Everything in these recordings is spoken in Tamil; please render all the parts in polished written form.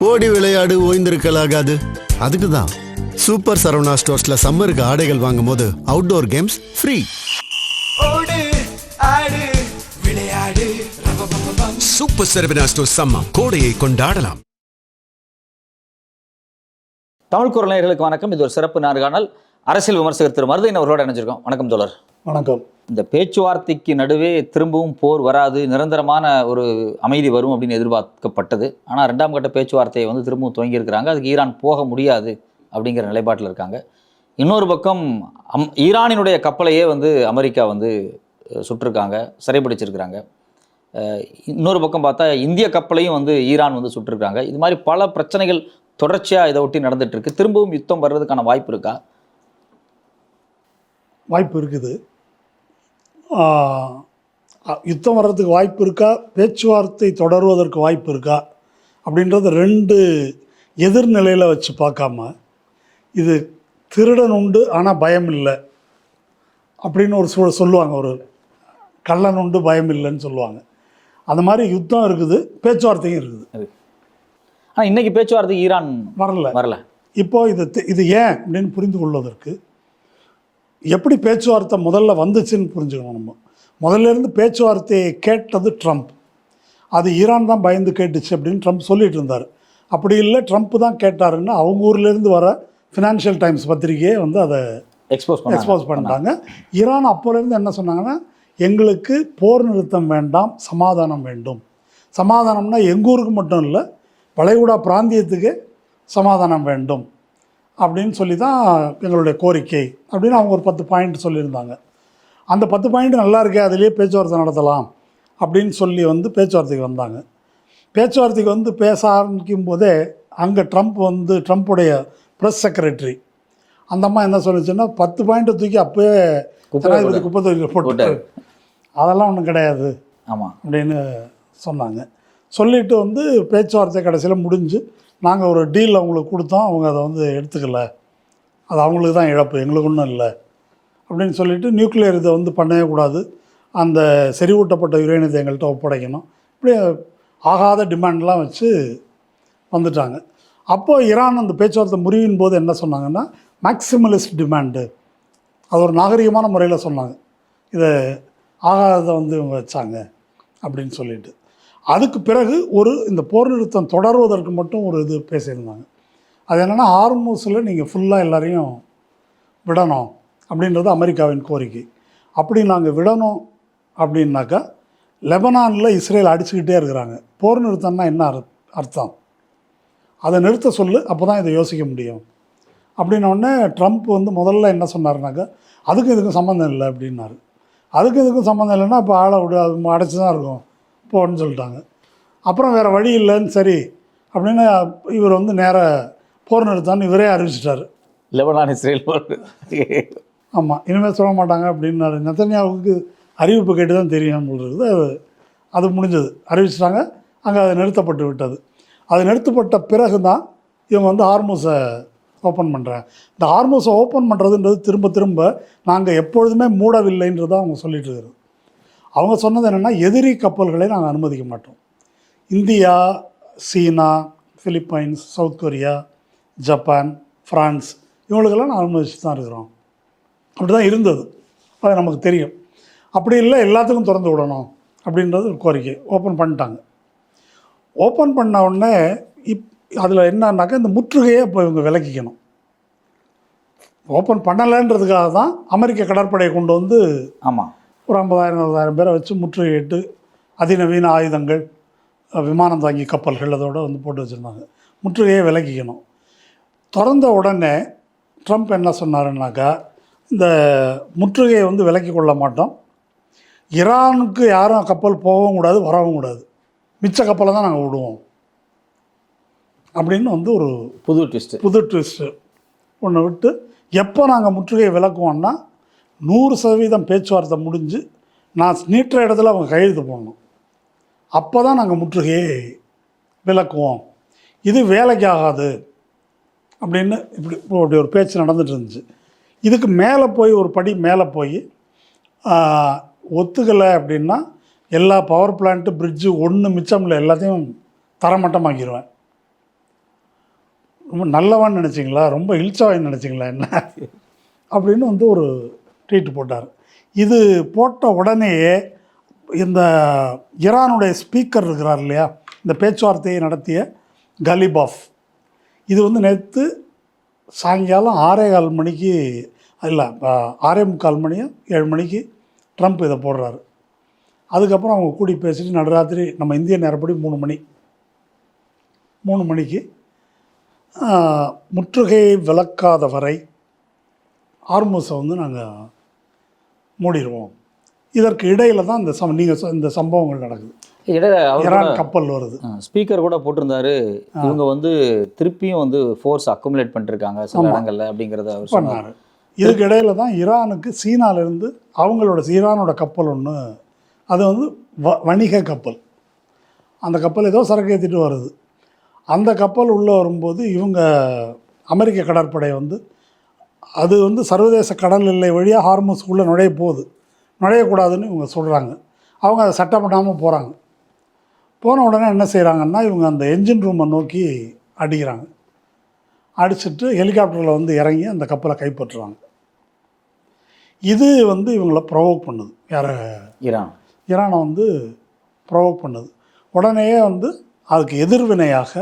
ஓடி விளையாடு ஓய்ந்திருக்கலாகாது. அதுக்கு தான் சூப்பர் சரவணா ஸ்டோர்ஸ்ல சம்மருக்கு ஆடைகள் வாங்கும் போது outdoor games free. Super Saravana Stores summer கோடையை கொண்டாடலாம். தமிழ் குரல் நேயர்களுக்கு வணக்கம். இது ஒரு சிறப்பு நேர்காணல். அரசியல் விமர்சகர் திரு மருதையன் அவர்களோட இணைஞ்சிருக்கோம். வணக்கம் தோழர். வணக்கம். இந்த பேச்சுவார்த்தைக்கு நடுவே திரும்பவும் போர் வராது, நிரந்தரமான ஒரு அமைதி வரும் அப்படின்னு எதிர்பார்க்கப்பட்டது. ஆனால் 2ஆம் கட்ட பேச்சுவார்த்தையை திரும்பவும் துவங்கியிருக்கிறாங்க. அதுக்கு ஈரான் போக முடியாது அப்படிங்கிற நிலைப்பாட்டில் இருக்காங்க. இன்னொரு பக்கம் ஈரானினுடைய கப்பலையே அமெரிக்கா சுட்டிருக்காங்க, சிறைப்பிடிச்சிருக்கிறாங்க. இன்னொரு பக்கம் பார்த்தா இந்திய கப்பலையும் ஈரான் சுட்டிருக்காங்க. இது மாதிரி பல பிரச்சனைகள் தொடர்ச்சியாக இதை ஒட்டி நடந்துட்டு இருக்கு. திரும்பவும் யுத்தம் வர்றதுக்கான வாய்ப்பு இருக்கா? வாய்ப்பு இருக்குது. யுத்தம் வர்றதுக்கு வாய்ப்பு இருக்கா, பேச்சுவார்த்தை தொடர்வதற்கு வாய்ப்பு இருக்கா அப்படின்றது ரெண்டு எதிர்நிலையில் வச்சு பார்க்காம, இது திருடன் உண்டு ஆனால் பயம் இல்லை அப்படின்னு ஒரு சொல்லுவாங்க, ஒரு கள்ளன் உண்டு பயம் இல்லைன்னு சொல்லுவாங்க. அந்த மாதிரி யுத்தம் இருக்குது, பேச்சுவார்த்தையும் இருக்குது. ஆனால் இன்றைக்கி பேச்சுவார்த்தை ஈரான் வரல. இப்போது இது ஏன் அப்படின்னு புரிந்து கொள்வதற்கு எப்படி பேச்சுவார்த்தை முதல்ல வந்துச்சுன்னு புரிஞ்சுக்கணும். நம்ம முதல்லேருந்து பேச்சுவார்த்தையை கேட்டது ட்ரம்ப். அது ஈரான் தான் பயந்து கேட்டுச்சு அப்படின்னு ட்ரம்ப் சொல்லிட்டு இருந்தார். அப்படி இல்லை, ட்ரம்ப் தான் கேட்டாருன்னு அவங்க ஊர்லேருந்து வர ஃபினான்ஷியல் டைம்ஸ் பத்திரிகையே அதை எக்ஸ்போஸ் பண்ணிட்டாங்க. ஈரான் அப்போலேருந்து என்ன சொன்னாங்கன்னா, எங்களுக்கு போர் நிறுத்தம் வேண்டாம், சமாதானம் வேண்டும். சமாதானம்னா எங்கள் ஊருக்கு மட்டும் இல்லை, வளைகுடா பிராந்தியத்துக்கு சமாதானம் வேண்டும் அப்படின்னு சொல்லி தான் எங்களுடைய கோரிக்கை அப்படின்னு அவங்க ஒரு 10 பாயிண்ட் சொல்லியிருந்தாங்க. அந்த 10 பாயிண்ட் நல்லா இருக்கே, அதிலேயே பேச்சுவார்த்தை நடத்தலாம் அப்படின்னு சொல்லி பேச்சுவார்த்தைக்கு வந்தாங்க. பேச்சுவார்த்தைக்கு பேச ஆரம்பிக்கும் போதே அங்கே ட்ரம்ப்புடைய ப்ரெஸ் செக்ரட்டரி அந்த அம்மா என்ன சொல்லிச்சுன்னா, 10 பாயிண்ட்டை தூக்கி அப்போயே ஜனாதிபதி குப்பை தூக்கி போட்டு அதெல்லாம் ஒன்றும் கிடையாது அப்படின்னு சொன்னாங்க. சொல்லிவிட்டு பேச்சுவார்த்தை கடைசியில் முடிஞ்சு, நாங்கள் ஒரு டீல் அவங்களுக்கு கொடுத்தோம், அவங்க அதை எடுத்துக்கல, அது அவங்களுக்கு தான் இழப்பு, எங்களுக்கு ஒன்றும் இல்லை அப்படின்னு சொல்லிவிட்டு, நியூக்ளியர் இதை பண்ணவே கூடாது, அந்த செறிவூட்டப்பட்ட யுரேனியத்தை எங்கள்கிட்ட ஒப்படைக்கணும், இப்படி ஆகாத டிமாண்ட்லாம் வச்சு வந்துட்டாங்க. அப்போது ஈரான் அந்த பேச்சுவார்த்தை முறிவின் போது என்ன சொன்னாங்கன்னா, மேக்சிமலிஸ்ட் டிமாண்டு, அது ஒரு நாகரிகமான முறையில் சொன்னாங்க, இதை ஆகாததை இவங்க வச்சாங்க அப்படின்னு சொல்லிட்டு. அதுக்கு பிறகு இந்த போர் நிறுத்தம் தொடர்வதற்கு மட்டும் ஒரு இது பேசியிருந்தாங்க. அது என்னென்னா, ஹார்மூஸில் நீங்கள் ஃபுல்லாக எல்லாரையும் விடணும் அப்படின்றது அமெரிக்காவின் கோரிக்கை. அப்படி நாங்கள் விடணும் அப்படின்னாக்கா, லெபனானில் இஸ்ரேல் அடிச்சுக்கிட்டே இருக்கிறாங்க. போர் நிறுத்தம்னா என்ன அர்த்தம், அதை நிறுத்த சொல்லு, அப்போ தான் இதை யோசிக்க முடியும் அப்படின்னோடனே ட்ரம்ப் முதல்ல என்ன சொன்னார்னாக்கா, அதுக்கும் இதுக்கும் சம்மந்தம் இல்லை அப்படின்னாரு. அதுக்கும் இதுக்கும் சம்மந்தம் இல்லைன்னா இப்போ ஆளை விட அது அடைச்சி தான் இருக்கும் போன்னு சொல்லிட்டாங்க. அப்புறம் வேறு வழி இல்லைன்னு சரி அப்படின்னு இவர் நேராக போர் நிறுத்தான்னு இவரே அறிவிச்சிட்டார். லெபனான் இஸ்ரேல் ஆமாம், இனிமேல் சொல்ல மாட்டாங்க அப்படின்னாரு. நெத்தன்யாவுக்கு அறிவிப்பு கேட்டு தான் தெரியும் சொல்கிறது. அது முடிஞ்சது, அறிவிச்சிட்டாங்க. அங்கே அது நிறுத்தப்பட்டு விட்டது. அது நிறுத்தப்பட்ட பிறகு தான் இவங்க ஹார்மூஸை ஓப்பன் பண்ணுறாங்க. இந்த ஹார்மூஸை ஓப்பன் பண்ணுறதுன்றது திரும்ப திரும்ப நாங்கள் எப்பொழுதுமே மூடவில்லைன்றதை அவங்க சொல்லிட்டு இருக்கிறது. அவங்க சொன்னது என்னென்னா, எதிரி கப்பல்களை நாங்கள் அனுமதிக்க மாட்டோம். India, China, Philippines, South Korea, Japan, France இவங்களுக்கெல்லாம் நான் அனுமதிச்சு தான் இருக்கிறோம். அப்படி தான் இருந்தது, அது நமக்கு தெரியும். அப்படி இல்லை, எல்லாத்துக்கும் திறந்து விடணும் அப்படின்றது ஒரு கோரிக்கை. ஓப்பன் பண்ணிட்டாங்க. ஓப்பன் பண்ண உடனே அதில் என்னன்னாக்கா, இந்த முற்றுகையை இப்போ இவங்க விலக்கிக்கணும். ஓப்பன் பண்ணலைன்றதுக்காக தான் அமெரிக்க கடற்படையை கொண்டு ஆமாம் ஒரு 50,000-60,000 பேரை வச்சு முற்றுகையிட்டு அதிநவீன ஆயுதங்கள், விமானம் தாங்கி கப்பல்கள் அதோடு போட்டு வச்சுருந்தாங்க. முற்றுகையை விலக்கிக்கணும். திறந்த உடனே ட்ரம்ப் என்ன சொன்னாருன்னாக்கா, இந்த முற்றுகையை விலக்கி கொள்ள மாட்டோம், ஈரானுக்கு யாரும் கப்பல் போகவும் கூடாது, வரவும் கூடாது, மிச்ச கப்பலை தான் நாங்கள் விடுவோம் அப்படின்னு ஒரு புது ட்விஸ்ட்டு ஒன்று விட்டு, எப்போ நாங்கள் முற்றுகையை விலக்குவோம்னா 100% பேச்சுவார்த்தை முடிஞ்சு நான் நீட்டுற இடத்துல அவங்க கையெழுத்து போடணும், அப்போ தான் நாங்கள் முற்றுகையை விலக்குவோம், இது வேலைக்கு ஆகாது அப்படின்னு இப்படி ஒரு பேச்சு நடந்துட்டு இருந்துச்சு. இதுக்கு மேலே போய் ஒரு படி மேலே போய் ஒத்துக்கலை அப்படின்னா எல்லா பவர் பிளான்ட்டு, பிரிட்ஜு ஒன்று மிச்சம் இல்லை, எல்லாத்தையும் தரமட்டமாக்கிடுவேன் ரொம்ப நல்லவன் நினச்சிங்களா, ரொம்ப இழிச்சவன் நினச்சிங்களா என்ன அப்படின்னு வந்து ஒரு ட்வீட் போட்டார். இது போட்ட உடனேயே இந்த ஈரானுடைய ஸ்பீக்கர் இருக்கிறார் இல்லையா, இந்த பேச்சுவார்த்தையை நடத்திய கலிபாஃப், இது வந்து நேற்று சாயங்காலம் 6:15 மணிக்கு இல்லை 6:45 மணியோ 7 மணிக்கு ட்ரம்ப் இதை போடுறாரு. அதுக்கப்புறம் அவங்க கூடி பேசிட்டு நடுராத்திரி நம்ம இந்திய நேரப்படி 3 மணிக்கு முற்றுகையை விலக்காத வரை ஹார்முஸை வந்து நாங்கள் மூடிடுவோம். இதற்கு இடையில் தான் இந்த சம்பவங்கள் நடக்குது. ஈரான் கப்பல் வருது. ஸ்பீக்கர் கூட போட்டிருந்தாரு, இவங்க வந்து திருப்பியும் வந்து ஃபோர்ஸ் அக்குமுலேட் பண்ணிருக்காங்க சில இடங்கள்ல அப்படிங்கிறத அவர் பண்ணார். இதுக்கு இடையில தான் ஈரானுக்கு சீனாலேருந்து ஈரானோட கப்பல் ஒன்று, அது வந்து வணிக கப்பல், அந்த கப்பல் ஏதோ சரக்கு ஏற்றிட்டு வருது. அந்த கப்பல் உள்ளே வரும்போது இவங்க அமெரிக்க கடற்படை வந்து அது வந்து சர்வதேச கடல் எல்லை வழியாக ஹார்முஸ்க்குள்ளே நுழையக்கூடாதுன்னு இவங்க சொல்கிறாங்க. அவங்க அதை சட்டம் பண்ணாமல் போகிறாங்க. போன உடனே என்ன செய்கிறாங்கன்னா, இவங்க அந்த என்ஜின் ரூமை நோக்கி அடிக்கிறாங்க. அடிச்சுட்டு ஹெலிகாப்டரில் வந்து இறங்கி அந்த கப்பலை கைப்பற்றுறாங்க. இது வந்து இவங்கள ப்ரொவோக் பண்ணுது. ஈரானை வந்து ப்ரொவோக் பண்ணுது. உடனேயே வந்து அதுக்கு எதிர்வினையாக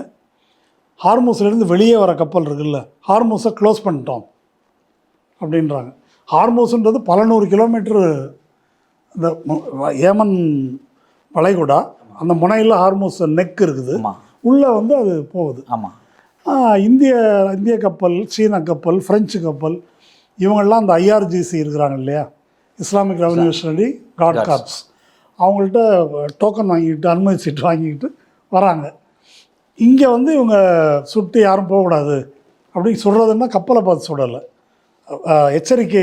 ஹார்முஸ்லேருந்து வெளியே வர கப்பல் இருக்குல்ல, ஹார்முஸை க்ளோஸ் பண்ணிட்டோம் அப்படின்றாங்க. ஹார்முஸ்ன்றது பல 100 கிலோமீட்டரு இந்த ஏமன் வளைகுடா, அந்த முனையில் ஹார்முஸ் நெக் இருக்குது, உள்ளே வந்து அது போகுது. இந்திய கப்பல், சீன கப்பல், ஃப்ரெஞ்சு கப்பல், இவங்கெல்லாம் அந்த IRGC இருக்கிறாங்க இல்லையா, இஸ்லாமிக் ரெவல்யூஷனரி காட் கார்ப்ஸ், அவங்கள்ட்ட டோக்கன் வாங்கிக்கிட்டு அனுமதி சீட்டு வாங்கிக்கிட்டு வராங்க. இங்கே வந்து இவங்க சுட்டு யாரும் போகக்கூடாது அப்படின்னு சொல்கிறதுன்னா கப்பலை பார்த்து சுடலை, எச்சரிக்கை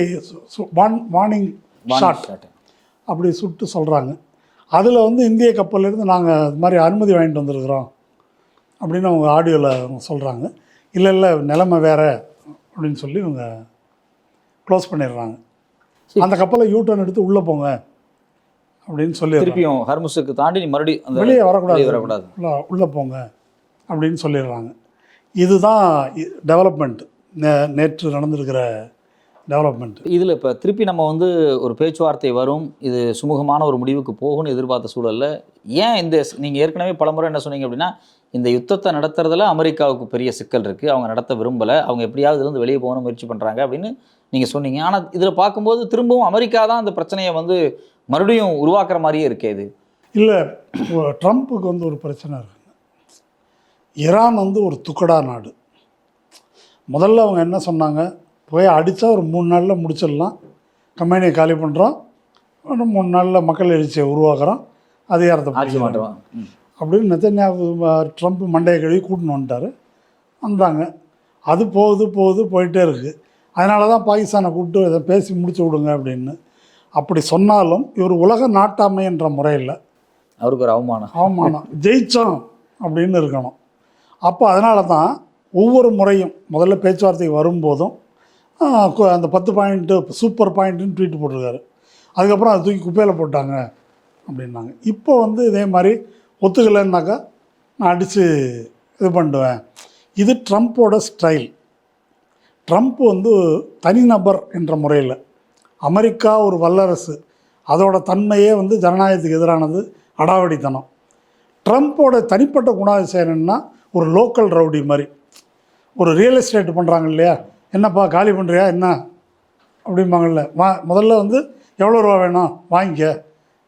வார்னிங் ஷாட் அப்படி சுட்டு சொல்கிறாங்க. அதில் வந்து இந்திய கப்பல்லேருந்து நாங்கள் இது மாதிரி அனுமதி வாங்கிட்டு வந்திருக்கிறோம் அப்படின்னு அவங்க ஆடியோவில் அவங்க சொல்கிறாங்க. இல்லை நிலைமை வேறு அப்படின்னு சொல்லி இவங்க க்ளோஸ் பண்ணிடுறாங்க. அந்த கப்பலை யூட்டர்ன் எடுத்து உள்ளே போங்க அப்படின்னு சொல்லி திருப்பியும் ஹார்முஸுக்கு தாண்டி மறுபடியும் வெளியே வரக்கூடாது, உள்ளே போங்க அப்படின்னு சொல்லிடுறாங்க. இதுதான் டெவலப்மெண்ட், நேற்று நடந்திருக்கிற டெவலப்மெண்ட். இதில் இப்போ திருப்பி நம்ம வந்து ஒரு பேச்சுவார்த்தை வரும், இது சுமூகமான ஒரு முடிவுக்கு போகும்னு எதிர்பார்த்த சூழலில் ஏன் நீங்கள் ஏற்கனவே பலமுறை என்ன சொன்னீங்க அப்படின்னா, இந்த யுத்தத்தை நடத்துறதுல அமெரிக்காவுக்கு பெரிய சிக்கல் இருக்குது, அவங்க நடத்த விரும்பலை, அவங்க எப்படியாவது இதுலேருந்து வெளியே போகணும் முயற்சி பண்ணுறாங்க அப்படின்னு நீங்கள் சொன்னீங்க. ஆனால் இதில் பார்க்கும்போது திரும்பவும் அமெரிக்கா தான் அந்த பிரச்சனையை வந்து மறுபடியும் உருவாக்குற மாதிரியே இருக்கே. இது இல்லை, ட்ரம்ப்புக்கு வந்து ஒரு பிரச்சனை இருக்குங்க. ஈரான் வந்து ஒரு துக்கடா நாடு. முதல்ல அவங்க என்ன சொன்னாங்க, போய் அடித்தா ஒரு 3 நாளில் முடிச்சிடலாம், கம்பெனியை காலி பண்ணுறோம், 3 நாளில் மக்கள் எழுச்சியை உருவாக்குறோம், அதிகாரத்தை பிடிக்க மாட்டோம் அப்படின்னு நெத்தன்யாகு ட்ரம்ப் மண்டையை கழுவி கூட்டின்னு வந்துட்டார். வந்தாங்க. அது போயிட்டே இருக்குது. அதனால தான் பாகிஸ்தானை கூப்பிட்டு இதை பேசி முடிச்சு விடுங்க அப்படின்னு. அப்படி சொன்னாலும் இவர் உலக நாட்டாமை என்ற முறையில் அவருக்கு ஒரு அவமானம் ஜெயித்தோம் அப்படின்னு இருக்கணும். அப்போ அதனால தான் ஒவ்வொரு முறையும் முதல்ல பேச்சுவார்த்தைக்கு வரும்போதும் அந்த 10 பாயிண்ட்டு சூப்பர் பாயிண்ட்டுன்னு ட்வீட் போட்டிருக்காரு. அதுக்கப்புறம் அதை தூக்கி குப்பையில் போட்டாங்க அப்படின்னாங்க. இப்போ வந்து இதே மாதிரி ஒத்துக்கலைன்னாக்கா நான் அடித்து இது பண்ணுவேன். இது ட்ரம்ப்போட ஸ்டைல். ட்ரம்ப் வந்து தனிநபர் என்ற முறையில், அமெரிக்கா ஒரு வல்லரசு, அதோட தன்மையே வந்து ஜனநாயகத்துக்கு எதிரானது, அடாவடித்தனம். ட்ரம்ப்போட தனிப்பட்ட குணாதிசயம் என்னென்னா ஒரு லோக்கல் ரவுடி மாதிரி. ஒரு ரியல் எஸ்டேட் பண்ணுறாங்க இல்லையா, என்னப்பா காலி பண்ணுறியா என்ன அப்படிம்பாங்கல்ல, முதல்ல வந்து எவ்வளோ ரூபா வேணும் வாங்கிக்க,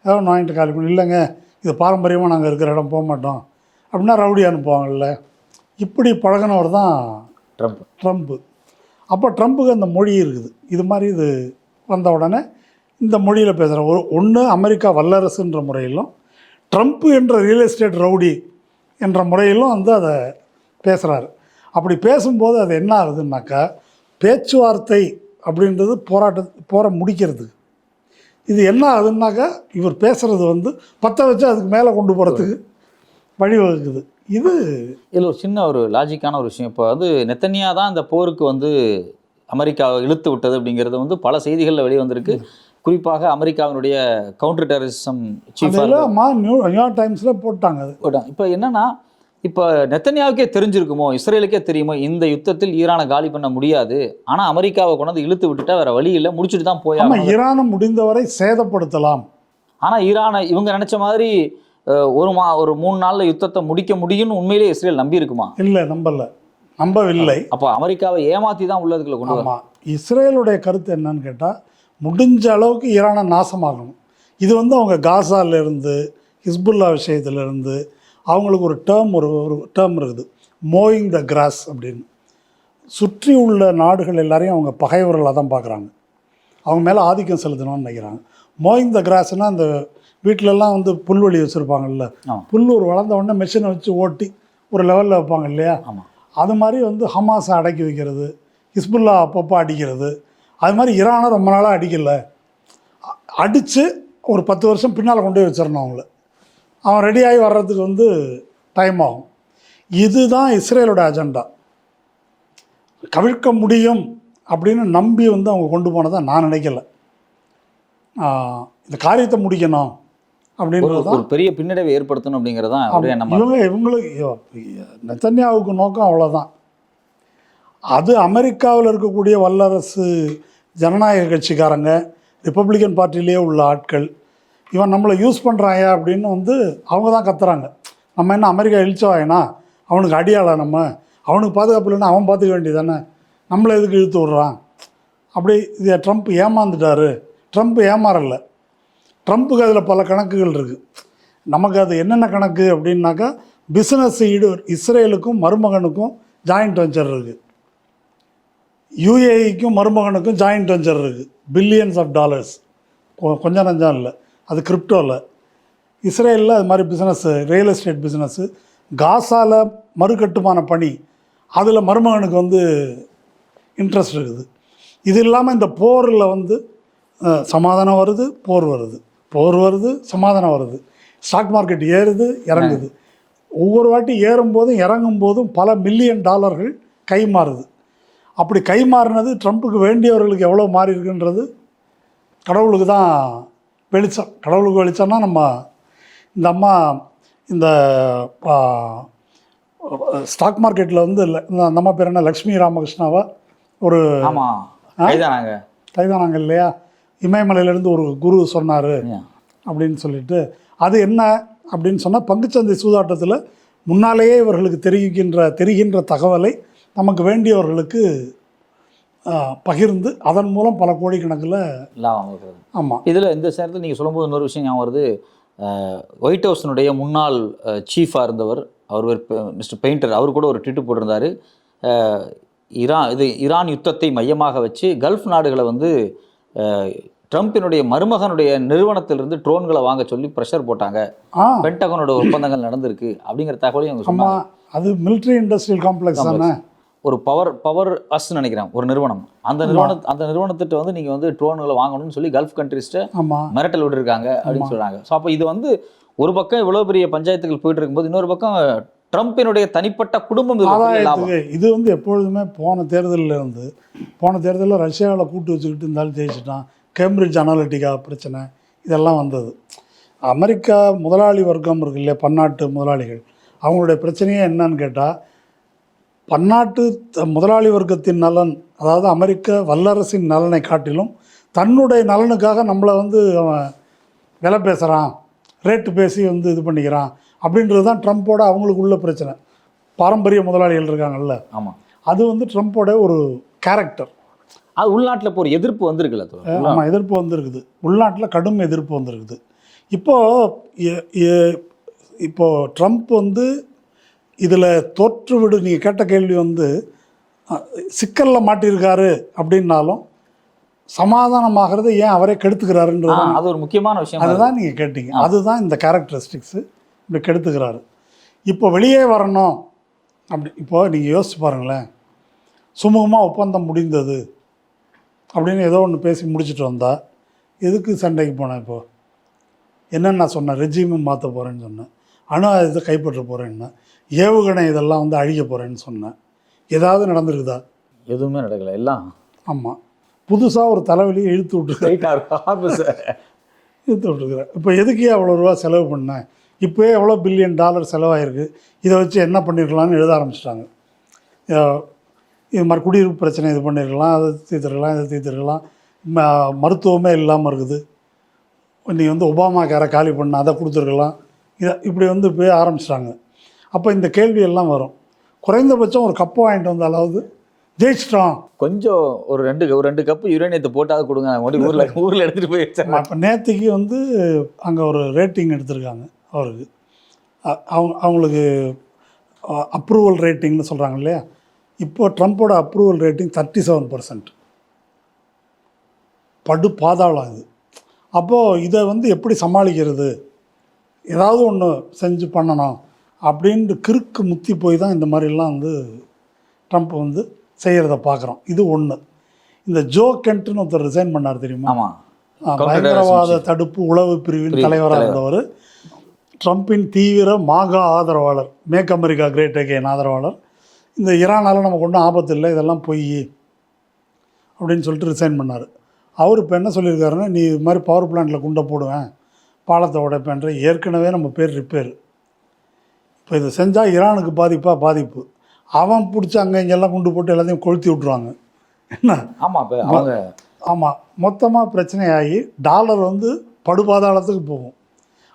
எவ்வளோ வாங்கிட்டு காலி பண்ணி, இல்லைங்க இது பாரம்பரியமாக நாங்கள் இருக்கிற இடம் போக மாட்டோம் அப்படின்னா ரவுடி அனுப்புவாங்கல்ல. இப்படி பழகினவர் தான் ட்ரம்ப்பு. அப்போ ட்ரம்ப்புக்கு அந்த மொழி இருக்குது. இது மாதிரி இது வந்த உடனே இந்த மொழியில் பேசுகிற ஒன்று அமெரிக்கா வல்லரசுன்ற முறையிலும், ட்ரம்ப்பு என்ற ரியல் எஸ்டேட் ரவுடி என்ற முறையிலும் வந்து அதை பேசுகிறாரு. அப்படி பேசும்போது அது என்ன ஆகுதுன்னாக்கா, பேச்சுவார்த்தை அப்படின்றது போரை முடிக்கிறதுக்கு இது என்ன ஆகுதுன்னாக்கா, இவர் பேசுகிறது வந்து 10 வச்சு அதுக்கு மேலே கொண்டு போகிறதுக்கு வழிவகுக்குது. இதில் ஒரு சின்ன ஒரு லாஜிக்கான ஒரு விஷயம். இப்போ வந்து நெத்தன்யா தான் இந்த போருக்கு வந்து அமெரிக்காவை இழுத்து விட்டது அப்படிங்கிறது வந்து பல செய்திகளில் வெளியே வந்திருக்கு. குறிப்பாக அமெரிக்காவினுடைய கவுண்டர் டெரரிசம் சீஃப் நியூயார்க் டைம்ஸில் போட்டாங்க. இப்போ என்னென்னா, இப்போ நெத்தன்யாவுக்கே தெரிஞ்சிருக்குமோ, இஸ்ரேலுக்கே தெரியுமோ இந்த யுத்தத்தில் ஈரானை காலி பண்ண முடியாது, ஆனால் அமெரிக்காவை கொண்டாந்து இழுத்து விட்டுட்டா வேற வழி இல்லை, முடிச்சுட்டு தான் போய் நம்ம ஈரானை முடிந்தவரை சேதப்படுத்தலாம். ஆனால் ஈரானை இவங்க நினைச்ச மாதிரி ஒரு 3 நாள்ல யுத்தத்தை முடிக்க முடியும்னு உண்மையிலேயே இஸ்ரேல் நம்பி இருக்குமா? இல்லை, நம்பவில்லை. அப்போ அமெரிக்காவை ஏமாத்தி தான் உள்ளதுக்குள்ள கொண்டு வரும். ஆமாம், இஸ்ரேலுடைய கருத்து என்னன்னு கேட்டால், முடிஞ்ச அளவுக்கு ஈரானை நாசமாகணும். இது வந்து அவங்க காசாலேருந்து ஹிஸ்புல்லா விஷயத்துலேருந்து அவங்களுக்கு ஒரு டேர்ம் இருக்குது, மோயிங் த கிராஸ் அப்படின்னு. சுற்றி உள்ள நாடுகள் எல்லாரையும் அவங்க பகைவர்களாக தான் பார்க்குறாங்க, அவங்க மேலே ஆதிக்கம் செலுத்தணும்னு நினைக்கிறாங்க. மோயிங் த கிராஸ்னால் அந்த வீட்டிலலாம் வந்து புல்வெளி வச்சுருப்பாங்கல்ல, புல் ஒரு வளர்ந்த உடனே மெஷினை வச்சு ஓட்டி ஒரு லெவலில் வைப்பாங்க இல்லையா, அது மாதிரி வந்து ஹமாஸை அடக்கி வைக்கிறது, ஹிஸ்புல்லா அப்பப்போ அடிக்கிறது. அது மாதிரி ஈரானை ரொம்ப நாளாக அடிக்கலை, அடித்து ஒரு 10 வருஷம் பின்னால் கொண்டு போய் வச்சிடணும் அவங்கள. அவன் ரெடியாகி வர்றதுக்கு வந்து டைம் ஆகும். இதுதான் இஸ்ரேலோட அஜெண்டா. கவிழ்க்க முடியும் அப்படின்னு நம்பி வந்து அவங்க கொண்டு போனதை நான் நினைக்கல. இந்த காரியத்தை முடிக்கணும் அப்படின்றது ஒரு பெரிய பின்னடைவை ஏற்படுத்தணும் அப்படிங்கிறது தான் இவங்களுக்கு நெத்தன்யாவுக்கு நோக்கம் அவ்வளோதான். அது அமெரிக்காவில் இருக்கக்கூடிய வல்லரசு ஜனநாயக கட்சிக்காரங்க, ரிப்பப்ளிக்கன் பார்ட்டிலேயே உள்ள ஆட்கள், இவன் நம்மளை யூஸ் பண்ணுறாங்க அப்படின்னு வந்து அவங்க தான் கத்துறாங்க. நம்ம என்ன அமெரிக்கா இழிச்சவாயினா, அவனுக்கு அடியாளா, நம்ம அவனுக்கு பாதுகாப்பு இல்லைன்னா அவன் பார்த்துக்க வேண்டியதானே, நம்மளை எதுக்கு இழுத்து விட்றான் அப்படி. இதை ட்ரம்ப் ஏமாந்துட்டார். ட்ரம்ப் ஏமாறலை, ட்ரம்ப்புக்கு அதில் பல கணக்குகள் இருக்குது. நமக்கு அது என்னென்ன கணக்கு அப்படின்னாக்கா, பிஸ்னஸ் இஸ்ரேலுக்கும் மருமகனுக்கும் ஜாயிண்ட் வெஞ்சர் இருக்குது, யுஏஇக்கும் மருமகனுக்கும் ஜாயிண்ட் வெஞ்சர் இருக்குது, பில்லியன்ஸ் ஆஃப் டாலர்ஸ், கொஞ்சம் நஞ்சம் இல்லை. அது கிரிப்டோவில். இஸ்ரேலில் அது மாதிரி பிஸ்னஸ்ஸு, ரியல் எஸ்டேட் பிஸ்னஸ்ஸு, காசாவில் மறுகட்டுமான பணி, அதில் மருமகனுக்கு வந்து இன்ட்ரெஸ்ட் இருக்குது. இது இல்லாமல் இந்த போரில் வந்து சமாதானம் வருது, போர் வருது, சமாதானம் வருது, ஸ்டாக் மார்க்கெட் ஏறுது இறங்குது. ஒவ்வொரு வாட்டி ஏறும்போதும் இறங்கும்போதும் பல மில்லியன் டாலர்கள் கை மாறுது. அப்படி கை மாறினது ட்ரம்ப்புக்கு வேண்டியவர்களுக்கு எவ்வளோ மாறி இருக்குன்றது கடவுளுக்கு தான் வெளிச்சம். கடவுளுக்கு வெளிச்சம்னா நம்ம இந்த அம்மா இந்த ஸ்டாக் மார்க்கெட்டில் வந்து இந்த அம்மா பேர் என்ன, லக்ஷ்மி ராமகிருஷ்ணாவா, ஒரு கைதானாங்க இல்லையா, இமயமலையிலேருந்து ஒரு குரு சொன்னார் அப்படின்னு சொல்லிட்டு. அது என்ன அப்படின்னு சொன்னால், பங்குச்சந்தை சூதாட்டத்தில் முன்னாலேயே இவர்களுக்கு தெரிகின்ற தகவலை நமக்கு வேண்டியவர்களுக்கு பகிர்ந்து அதன் மூலம் பல கோடிக்கணக்கில் லாபம் இருக்கிறது. ஆமாம். இதில் இந்த நேரத்தில் நீங்கள் சொல்லும்போது இன்னொரு விஷயம் ஞாபகம் வருது. ஒயிட் ஹவுஸினுடைய முன்னாள் சீஃபாக இருந்தவர், அவர் மிஸ்டர் பெயிண்டர், அவர் கூட ஒரு ட்வீட் போட்டிருந்தார். ஈரான் யுத்தத்தை மையமாக வச்சு கல்ஃப் நாடுகளை வந்து ட்ரம்பினுடைய மருமகனுடைய நிறுவனத்திலிருந்து ட்ரோன்களை வாங்க சொல்லி ப்ரெஷர் போட்டாங்க, பென்டகனோட ஒப்பந்தங்கள் நடந்திருக்கு அப்படிங்கிற தகவலையும் அவங்க சொன்னாங்க. அது மிலிட்ரி இண்டஸ்ட்ரியல் காம்ப்ளெக்ஸ் தானே, ஒரு பவர் அஸ்ன்னு நினைக்கிறேன் ஒரு நிறுவனம். அந்த நிறுவனத்திட்ட வந்து நீங்கள் வந்து ட்ரோன்களை வாங்கணும்னு சொல்லி கல்ஃப் கண்ட்ரிஸ்ட்டை மிரட்டல் விட்டுருக்காங்க அப்படின்னு சொல்கிறாங்க. ஸோ அப்போ இது வந்து ஒரு பக்கம் இவ்வளோ பெரிய பஞ்சாயத்துகள் போயிட்டு இருக்கும்போது, இன்னொரு பக்கம் ட்ரம்பினுடைய தனிப்பட்ட குடும்பம் இது வந்து எப்பொழுதுமே போன தேர்தலில் ரஷ்யாவில் கூட்டு வச்சுக்கிட்டு இருந்தாலும் ஜெயிச்சிட்டான். கேம்பிரிட்ஜ் அனாலிட்டிகா பிரச்சனை இதெல்லாம் வந்தது. அமெரிக்கா முதலாளி வர்க்கம் இருக்கு இல்லையா, பன்னாட்டு முதலாளிகள், அவங்களுடைய பிரச்சனையே என்னன்னு கேட்டால், பன்னாட்டு முதலாளி வர்க்கத்தின் நலன், அதாவது அமெரிக்க வல்லரசின் நலனை காட்டிலும் தன்னுடைய நலனுக்காக நம்மளை வந்து அவன் விலை பேசுகிறான், ரேட்டு பேசி வந்து இது பண்ணிக்கிறான் அப்படின்றது தான் ட்ரம்ப்போட அவங்களுக்கு உள்ள பிரச்சனை. பாரம்பரிய முதலாளிகள் இருக்காங்கல்ல, ஆமாம், அது வந்து ட்ரம்ப்போட ஒரு கேரக்டர். அது உள்நாட்டில் இப்போ ஒரு எதிர்ப்பு வந்திருக்குல்ல. ஆமாம், எதிர்ப்பு வந்திருக்குது, உள்நாட்டில் கடும் எதிர்ப்பு வந்திருக்குது. இப்போது ட்ரம்ப் வந்து இதில் தோற்றுவிடு, நீங்கள் கேட்ட கேள்வி வந்து சிக்கலில் மாட்டியிருக்காரு அப்படின்னாலும் சமாதானமாகிறது ஏன் அவரே கெடுத்துக்கிறாருன்றது அது ஒரு முக்கியமான விஷயம். அதுதான் நீங்கள் கேட்டீங்க, அதுதான் இந்த கேரக்டரிஸ்டிக்ஸு. இப்படி கெடுத்துக்கிறாரு. இப்போ வெளியே வரணும் அப்படி, இப்போது நீங்கள் யோசிச்சு பாருங்களேன், சுமூகமாக ஒப்பந்தம் முடிந்தது அப்படின்னு ஏதோ ஒன்று பேசி முடிச்சுட்டு வந்தால் எதுக்கு சண்டைக்கு போனேன்? இப்போது என்னென்னு நான் சொன்னேன், ரெஜிமும் மாற்ற போகிறேன்னு சொன்னேன், அணு ஆயுதத்தை கைப்பற்ற போகிறேன்னா, ஏவுகணை இதெல்லாம் வந்து அழிக்க போகிறேன்னு சொன்னேன். ஏதாவது நடந்துருக்குதா? எதுவுமே நடக்கலை, எல்லாம். ஆமாம், புதுசாக ஒரு தலைவலியை இழுத்து விட்டுருக்கிறேன். இழுத்து விட்டுருக்குறேன். இப்போ எதுக்கே அவ்வளோ ரூபா செலவு பண்ணேன், இப்போயே எவ்வளோ பில்லியன் டாலர் செலவாயிருக்கு, இதை வச்சு என்ன பண்ணியிருக்கலாம்னு எழுத ஆரம்பிச்சிட்டாங்க. இது மாதிரி குடியிருப்பு பிரச்சனை இது பண்ணியிருக்கலாம், அதை தீர்த்துருக்கலாம், இதை தீர்த்துருக்கலாம், மருத்துவமே இல்லாமல் இருக்குது, நீ வந்து ஒபாமா கேரை காலி பண்ண அதை கொடுத்துருக்கலாம், இதை இப்படி வந்து போய் ஆரம்பிச்சிட்டாங்க. அப்போ இந்த கேள்வி எல்லாம் வரும். குறைந்தபட்சம் ஒரு கப்பு வாங்கிட்டு வந்தாலாவது ஜெயிச்சிட்டோம். கொஞ்சம் ஒரு ரெண்டு கப்பு யுரேனியத்தை போட்டாவது கொடுங்க, ஊரில் எடுத்துகிட்டு போய் வச்சாங்க. இப்போ நேற்றுக்கு வந்து அங்கே ஒரு ரேட்டிங் எடுத்திருக்காங்க அவருக்கு. அவங்களுக்கு அப்ரூவல் ரேட்டிங்னு சொல்கிறாங்க இல்லையா, இப்போ ட்ரம்ப்போட அப்ரூவல் ரேட்டிங் 37%. படு பாதாளம் இது. அப்போது இதை வந்து எப்படி சமாளிக்கிறது, ஏதாவது ஒன்று செஞ்சு பண்ணணும் அப்படின்ட்டு கிறுக்கு முத்தி போய் தான் இந்த மாதிரிலாம் வந்து ட்ரம்ப் வந்து செய்கிறத பார்க்குறோம். இது ஒன்று. இந்த ஜோ கென்ட்னு ஒருத்தர் ரிசைன் பண்ணார் தெரியுமா? ஆமாம், பயங்கரவாத தடுப்பு உளவு பிரிவின் தலைவராக இருந்தவர், ட்ரம்ப்பின் தீவிர மாகா ஆதரவாளர், மேக் அமெரிக்கா கிரேட் அகெயின் ஆதரவாளர். இந்த ஈரானால் நமக்கு ஒன்றும் ஆபத்து இல்லை, இதெல்லாம் பொய் அப்படின்னு சொல்லிட்டு ரிசைன் பண்ணார். அவர் இப்போ என்ன சொல்லியிருக்காருன்னா, நீ இது மாதிரி பவர் பிளான்ட்டில் குண்டை போடுவேன், பாலத்தை உடைப்பேன்ற, ஏற்கனவே நம்ம பேர் ரிப்பேர். இப்போ இதை செஞ்சால் ஈரானுக்கு பாதிப்பு. அவன் பிடிச்சி அங்கே இங்கெல்லாம் குண்டு போட்டு எல்லாத்தையும் கொளுத்தி விட்ருவாங்க. என்ன? ஆமாம், இப்போ அவங்க ஆமாம், மொத்தமாக பிரச்சனையாகி டாலர் வந்து படுபாதாளத்துக்கு போகும்.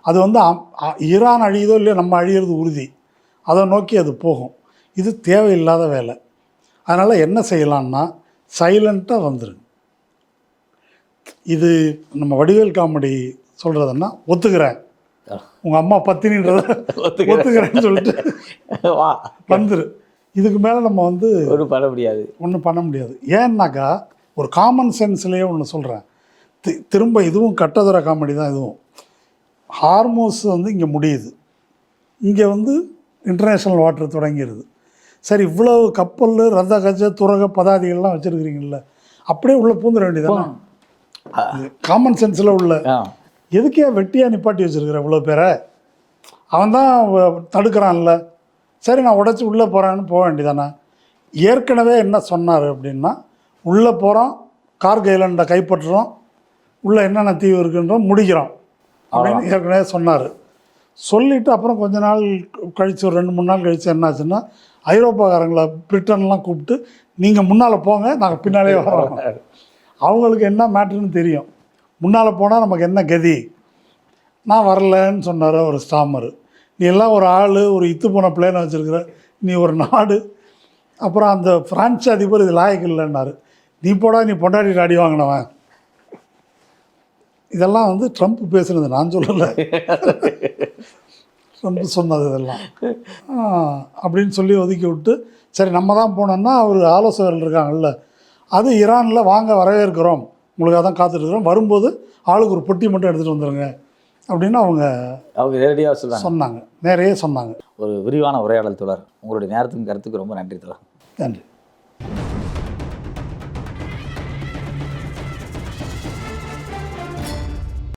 அது வந்து ஈரான் அழியுதோ இல்லையோ நம்ம அழியிறது உறுதி, அதை நோக்கி அது போகும். இது தேவையில்லாத வேலை. அதனால் என்ன செய்யலான்னா, சைலண்ட்டாக வந்துருங்க. இது நம்ம வடிவேல் காமெடி சொல்கிறதுன்னா, ஒத்துக்கிறேன் உங்கள் அம்மா பத்தினின்றத ஒத்துக்கிறேன்னு சொல்லிட்டு வந்துரு. இதுக்கு மேலே நம்ம வந்து ஒன்றும் பண்ண முடியாது. ஏன்னாக்கா ஒரு காமன் சென்ஸ்லேயே ஒன்று சொல்கிறேன். திரும்ப இதுவும் கட்டதுர காமெடி தான். இதுவும் ஹார்மோஸ் வந்து இங்கே முடியுது, இங்கே வந்து இன்டர்நேஷ்னல் வாட்டர் தொடங்கிடுது. சரி, இவ்வளவு கப்பல், ரத கஜ துரக பதாதிகள்லாம் வச்சுருக்கிறீங்கள, அப்படியே உள்ளே பூந்துட வேண்டியதானே? காமன் சென்ஸில் உள்ள எதுக்கே வெட்டியாக நிப்பாட்டி வச்சுருக்கிற இவ்வளோ பேரை? அவன் தான் தடுக்கிறான்ல, சரி நான் உடச்சி உள்ளே போகிறேன்னு போக வேண்டியதானே? ஏற்கனவே என்ன சொன்னார் அப்படின்னா, உள்ளே போகிறோம், கார்க் ஐலண்டை கைப்பற்றுறோம், உள்ளே என்னென்ன தீவு இருக்குன்றோம், முடிக்கிறோம் அப்படின்னு ஏற்கனவே சொன்னார். சொல்லிவிட்டு அப்புறம் கொஞ்ச நாள் கழித்து, ஒரு 2-3 நாள் கழித்து என்னாச்சுன்னா, ஐரோப்பாக்காரங்களை பிரிட்டன்லாம் கூப்பிட்டு, நீங்கள் முன்னால் போங்க, நாங்கள் பின்னாலே வரோம். அவங்களுக்கு என்ன மேட்ருன்னு தெரியும். முன்னால் போனால் நமக்கு என்ன கதி. நான் வரலன்னு சொன்னார் ஒரு ஸ்டாமரு. நீ எல்லாம் ஒரு ஆள், ஒரு இத்து போன பிளேனை வச்சுருக்கிற, நீ ஒரு நாடு. அப்புறம் அந்த பிரான்ஸ் அதிபர் இது லாயக்கு இல்லைன்னாரு. நீ போடா, நீ பொண்டாட்டி அடி வாங்கினவன். இதெல்லாம் வந்து ட்ரம்ப் பேசுனது, நான் சொல்லலை, ட்ரம்ப் சொன்னது இதெல்லாம். அப்படின்னு சொல்லி ஒதுக்கி விட்டு, சரி நம்ம தான் போனோன்னா அவர் ஆலோசகர்கள் இருக்காங்கல்ல, அது ஈரானில் வாங்க வரவேற்கிறோம், உங்களுக்காக தான் காத்துட்ருக்குறோம், வரும்போது ஆளுக்கு ஒரு பொட்டி மட்டும் எடுத்துகிட்டு வந்துடுங்க அப்படின்னு அவங்க நேரடியாக சொன்னாங்க. நிறைய சொன்னாங்க. ஒரு விரிவான உரையாடல் தொடர். உங்களுடைய நேரத்துக்கும் கருத்துக்கு ரொம்ப நன்றி தொடர். நன்றி.